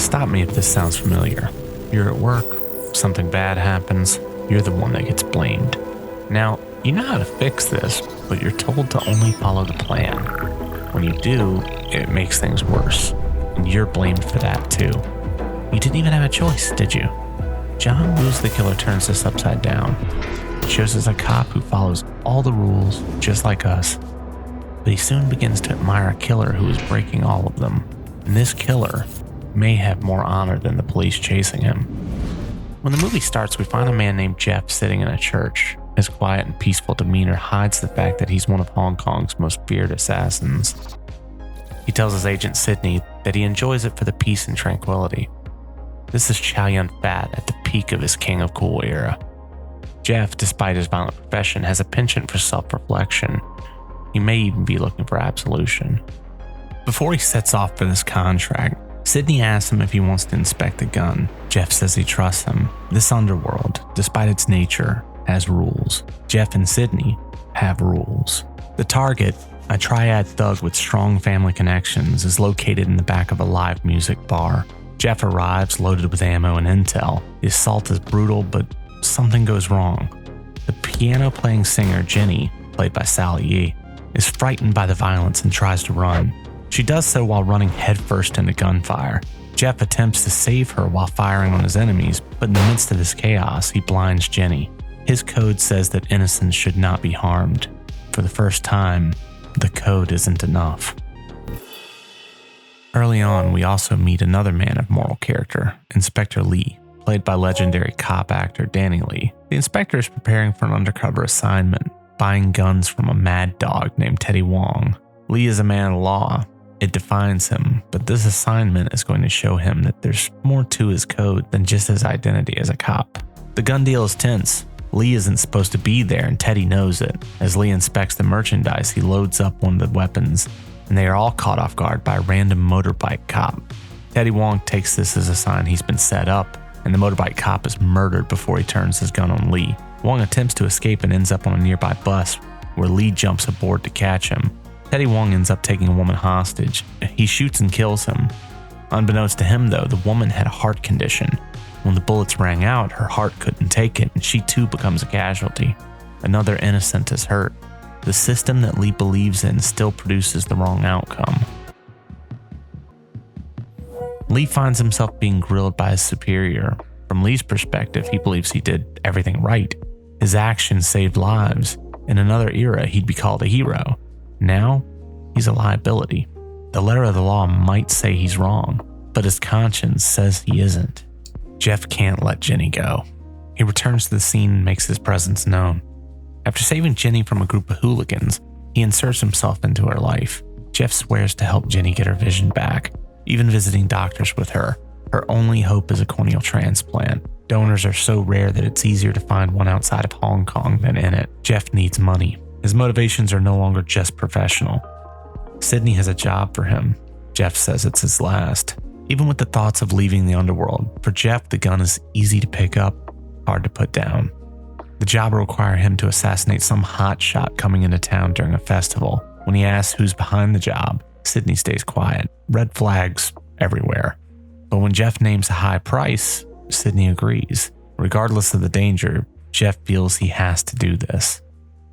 Stop me if this sounds familiar. You're at work, something bad happens, you're the one that gets blamed. Now, you know how to fix this, but you're told to only follow the plan. When you do, it makes things worse, and you're blamed for that too. You didn't even have a choice, did you? John Woo's The Killer turns this upside down. It shows us a cop who follows all the rules, just like us. But he soon begins to admire a killer who is breaking all of them. And this killer may have more honor than the police chasing him. When the movie starts, we find a man named Jeff sitting in a church. His quiet and peaceful demeanor hides the fact that he's one of Hong Kong's most feared assassins. He tells his agent Sydney that he enjoys it for the peace and tranquility. This is Chow Yun-fat at the peak of his King of Cool era. Jeff, despite his violent profession, has a penchant for self-reflection. He may even be looking for absolution. Before he sets off for this contract, Sydney asks him if he wants to inspect the gun. Jeff says he trusts him. This underworld, despite its nature, has rules. Jeff and Sydney have rules. The target, a triad thug with strong family connections, is located in the back of a live music bar. Jeff arrives loaded with ammo and intel. The assault is brutal, but something goes wrong. The piano-playing singer Jenny, played by Sally Yi, is frightened by the violence and tries to run. She does so while running headfirst into gunfire. Jeff attempts to save her while firing on his enemies, but in the midst of this chaos, he blinds Jenny. His code says that innocents should not be harmed. For the first time, the code isn't enough. Early on, we also meet another man of moral character, Inspector Lee, played by legendary cop actor Danny Lee. The inspector is preparing for an undercover assignment, buying guns from a mad dog named Teddy Wong. Lee is a man of law. It defines him, but this assignment is going to show him that there's more to his code than just his identity as a cop. The gun deal is tense. Lee isn't supposed to be there, and Teddy knows it. As Lee inspects the merchandise, he loads up one of the weapons, and they are all caught off guard by a random motorbike cop. Teddy Wong takes this as a sign he's been set up, and the motorbike cop is murdered before he turns his gun on Lee. Wong attempts to escape and ends up on a nearby bus, where Lee jumps aboard to catch him. Teddy Wong ends up taking a woman hostage. He shoots and kills him. Unbeknownst to him, though, the woman had a heart condition. When the bullets rang out, her heart couldn't take it, and she too becomes a casualty. Another innocent is hurt. The system that Lee believes in still produces the wrong outcome. Lee finds himself being grilled by his superior. From Lee's perspective, he believes he did everything right. His actions saved lives. In another era, he'd be called a hero. Now, he's a liability. The letter of the law might say he's wrong, but his conscience says he isn't. Jeff can't let Jenny go. He returns to the scene and makes his presence known. After saving Jenny from a group of hooligans, he inserts himself into her life. Jeff swears to help Jenny get her vision back, even visiting doctors with her. Her only hope is a corneal transplant. Donors are so rare that it's easier to find one outside of Hong Kong than in it. Jeff needs money. His motivations are no longer just professional. Sydney has a job for him. Jeff says it's his last. Even with the thoughts of leaving the underworld, for Jeff, the gun is easy to pick up, hard to put down. The job will require him to assassinate some hotshot coming into town during a festival. When he asks who's behind the job, Sydney stays quiet. Red flags everywhere. But when Jeff names a high price, Sydney agrees. Regardless of the danger, Jeff feels he has to do this.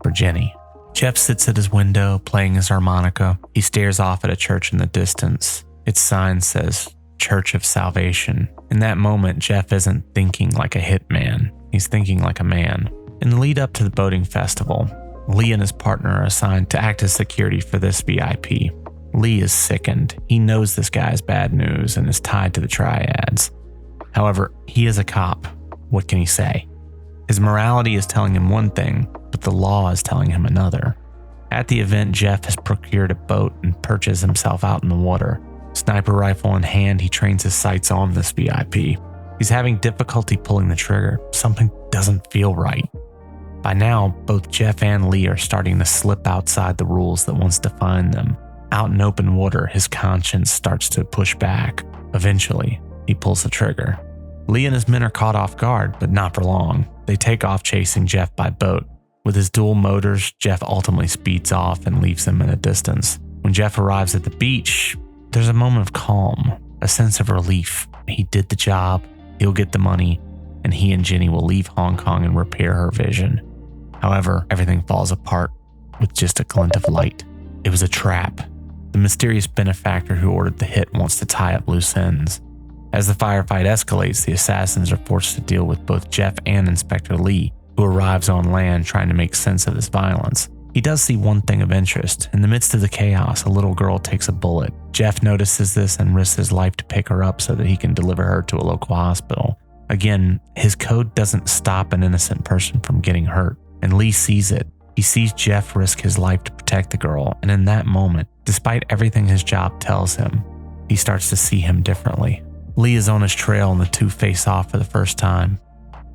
For Jenny. Jeff sits at his window, playing his harmonica. He stares off at a church in the distance. Its sign says, Church of Salvation. In that moment, Jeff isn't thinking like a hitman. He's thinking like a man. In the lead up to the boating festival, Lee and his partner are assigned to act as security for this VIP. Lee is sickened. He knows this guy is bad news and is tied to the triads. However, he is a cop. What can he say? His morality is telling him one thing, but the law is telling him another. At the event, Jeff has procured a boat and perches himself out in the water. Sniper rifle in hand, he trains his sights on this VIP. He's having difficulty pulling the trigger. Something doesn't feel right. By now, both Jeff and Lee are starting to slip outside the rules that once defined them. Out in open water, his conscience starts to push back. Eventually, he pulls the trigger. Lee and his men are caught off guard, but not for long. They take off chasing Jeff by boat. With his dual motors, Jeff ultimately speeds off and leaves them in a distance. When Jeff arrives at the beach, there's a moment of calm. a sense of relief. He did the job, he'll get the money, and he and Jenny will leave Hong Kong and repair her vision. However, everything falls apart with just a glint of light. It was a trap. The mysterious benefactor who ordered the hit wants to tie up loose ends. As the firefight escalates, the assassins are forced to deal with both Jeff and Inspector Lee, who arrives on land trying to make sense of this violence. He does see one thing of interest. In the midst of the chaos, a little girl takes a bullet. Jeff notices this and risks his life to pick her up so that he can deliver her to a local hospital. Again, his code doesn't stop an innocent person from getting hurt, and Lee sees it. He sees Jeff risk his life to protect the girl, and in that moment, despite everything his job tells him, he starts to see him differently. Lee is on his trail and the two face off for the first time.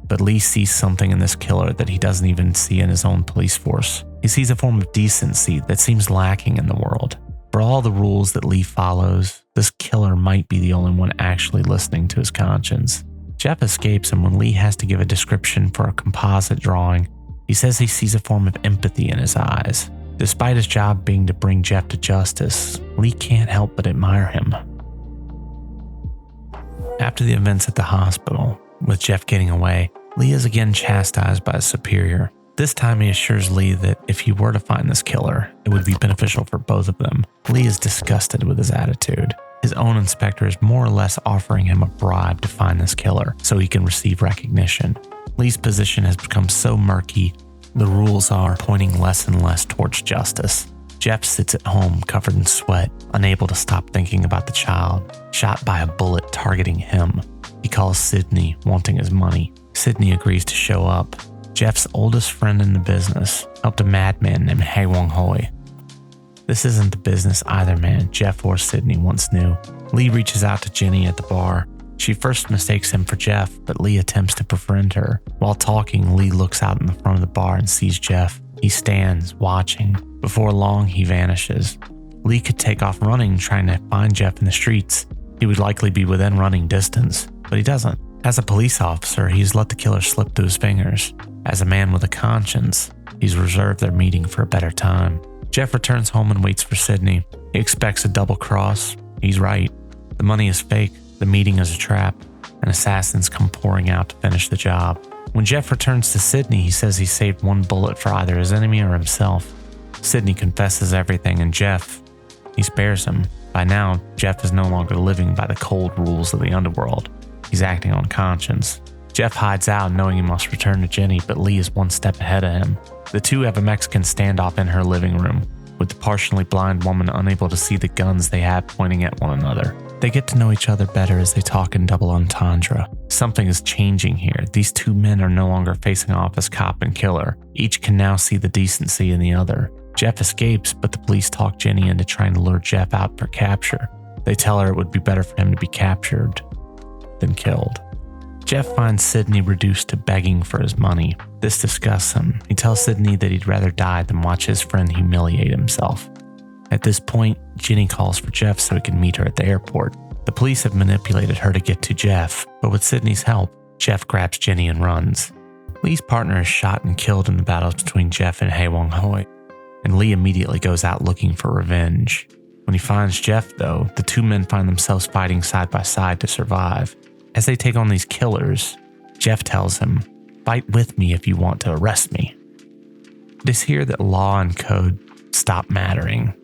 But Lee sees something in this killer that he doesn't even see in his own police force. He sees a form of decency that seems lacking in the world. For all the rules that Lee follows, this killer might be the only one actually listening to his conscience. Jeff escapes, and when Lee has to give a description for a composite drawing, he says he sees a form of empathy in his eyes. Despite his job being to bring Jeff to justice, Lee can't help but admire him. After the events at the hospital, with Jeff getting away, Lee is again chastised by his superior. This time he assures Lee that if he were to find this killer, it would be beneficial for both of them. Lee is disgusted with his attitude. His own inspector is more or less offering him a bribe to find this killer so he can receive recognition. Lee's position has become so murky, the rules are pointing less and less towards justice. Jeff sits at home covered in sweat, unable to stop thinking about the child, shot by a bullet targeting him. He calls Sydney, wanting his money. Sydney agrees to show up. Jeff's oldest friend in the business helped a madman named Hae Wong Hoi. This isn't the business either man Jeff or Sydney once knew. Lee reaches out to Jenny at the bar. She first mistakes him for Jeff, but Lee attempts to befriend her. While talking, Lee looks out in the front of the bar and sees Jeff. He stands, watching. Before long, he vanishes. Lee could take off running, trying to find Jeff in the streets. He would likely be within running distance, but he doesn't. As a police officer, he's let the killer slip through his fingers. As a man with a conscience, he's reserved their meeting for a better time. Jeff returns home and waits for Sydney. He expects a double cross. He's right. The money is fake, the meeting is a trap, and assassins come pouring out to finish the job. When Jeff returns to Sydney, he says he saved one bullet for either his enemy or himself. Sydney confesses everything, and Jeff, he spares him. By now, Jeff is no longer living by the cold rules of the Underworld. He's acting on conscience. Jeff hides out knowing he must return to Jenny, but Lee is one step ahead of him. The two have a Mexican standoff in her living room, with the partially blind woman unable to see the guns they have pointing at one another. They get to know each other better as they talk in double entendre. Something is changing here. These two men are no longer facing off as cop and killer. Each can now see the decency in the other. Jeff escapes, but the police talk Jenny into trying to lure Jeff out for capture. They tell her it would be better for him to be captured than killed. Jeff finds Sydney reduced to begging for his money. This disgusts him. He tells Sydney that he'd rather die than watch his friend humiliate himself. At this point, Jenny calls for Jeff so he can meet her at the airport. The police have manipulated her to get to Jeff, but with Sydney's help, Jeff grabs Jenny and runs. Lee's partner is shot and killed in the battles between Jeff and Hae Wong Hoi, and Lee immediately goes out looking for revenge. When he finds Jeff, though, the two men find themselves fighting side by side to survive. As they take on these killers, Jeff tells him, "Fight with me if you want to arrest me." It is here that law and code stop mattering.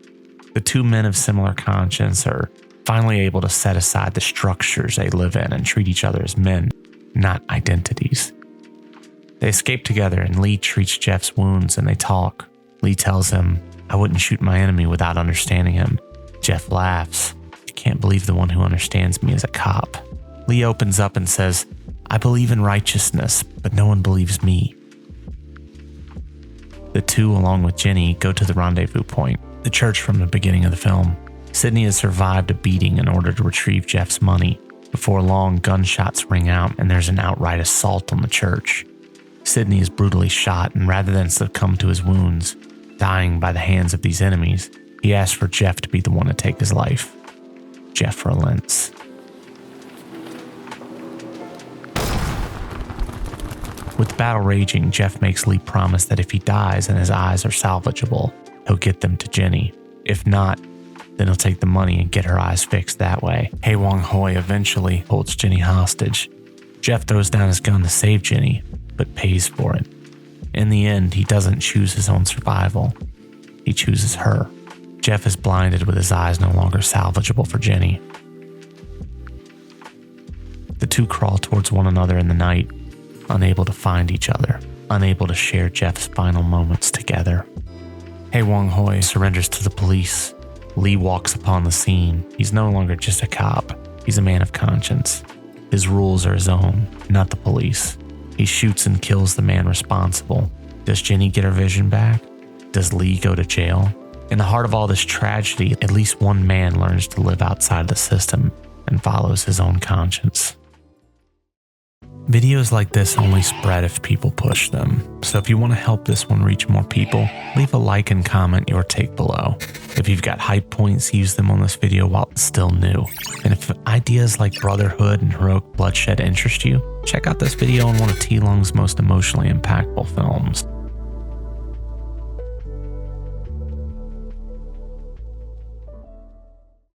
The two men of similar conscience are finally able to set aside the structures they live in and treat each other as men, not identities. They escape together and Lee treats Jeff's wounds and they talk. Lee tells him, "I wouldn't shoot my enemy without understanding him." Jeff laughs. "I can't believe the one who understands me is a cop." Lee opens up and says, "I believe in righteousness, but no one believes me." The two, along with Jenny, go to the rendezvous point, the church from the beginning of the film. Sydney has survived a beating in order to retrieve Jeff's money. Before long, gunshots ring out and there's an outright assault on the church. Sydney is brutally shot, and rather than succumb to his wounds, dying by the hands of these enemies, he asks for Jeff to be the one to take his life. Jeff relents. With the battle raging, Jeff makes Lee promise that if he dies and his eyes are salvageable, he'll get them to Jenny. If not, Then he'll take the money and get her eyes fixed that way. Hae Wong Hoi eventually holds Jenny hostage. Jeff throws down his gun to save Jenny, but pays for it. In the end, he doesn't choose his own survival. He chooses her. Jeff is blinded with his eyes no longer salvageable for Jenny. The two crawl towards one another in the night, unable to find each other, unable to share Jeff's final moments together. Hae Wong Hoi surrenders to the police. Lee walks upon the scene. He's no longer just a cop. He's a man of conscience. His rules are his own, not the police. He shoots and kills the man responsible. Does Jenny get her vision back? Does Lee go to jail? In the heart of all this tragedy, at least one man learns to live outside the system and follows his own conscience. Videos like this only spread if people push them. So if you want to help this one reach more people, leave a like and comment your take below. If you've got hype points, use them on this video while it's still new. And if ideas like brotherhood and heroic bloodshed interest you, check out this video on one of T-Lung's most emotionally impactful films.